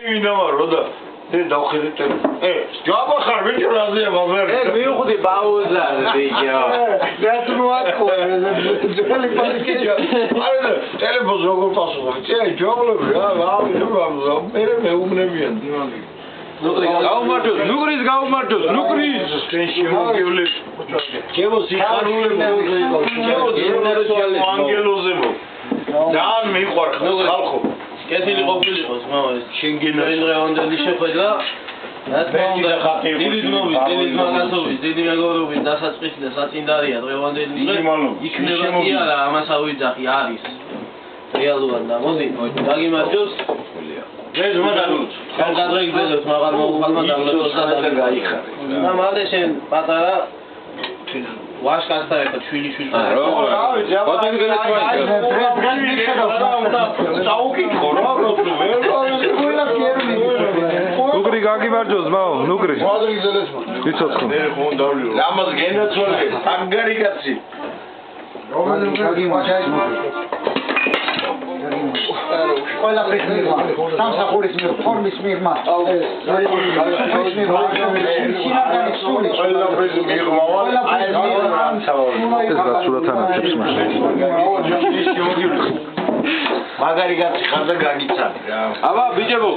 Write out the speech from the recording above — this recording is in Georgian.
ვინამარო და დავხედეთ ჯაბა ხარ ბიჭო რაზეა ბაზარი მივხვდი ბაუზარ ბიჭო ტელეფონს როგორ პასუხობ ჯობლები რა მე მეუბნებიან ნუკრის გაუმართოს ნუკრის შემოგივლე ჩემო სიხარულებო ჩემო ანგელოზებო ძალიან მიყვარხარ ხალხო კეთილი ყოფილიყოს მამა შენგენა დღევანდელი შეხვედრა დიდი მაგასობის დიდი მეგობრობის დასაწყისი და საწინდარია დღევანდელი იქნება კი არა ამას ავიძახი არის რეალურად და მოდი დაგიმარჯოს ეს მაგალუც ხან გადაიგდოთ მაგარ მოუხალმა დავლეთოს და გაიხარ და მალე შენ პატარა ვაშკასთან ერთად შვილი ნუკრი გაგიმარჯოს მაო ნუკრი ვიცოცხო ლამაზ გენაცვალე ანგარი კაცი ყველა პრეზიდენტმა სამსახურის ფორმის მიღმა ეს გასურათანაცებს მაშინ მაგარი კაცი ხარ და გაგიცანი რა აბა ბიჭებო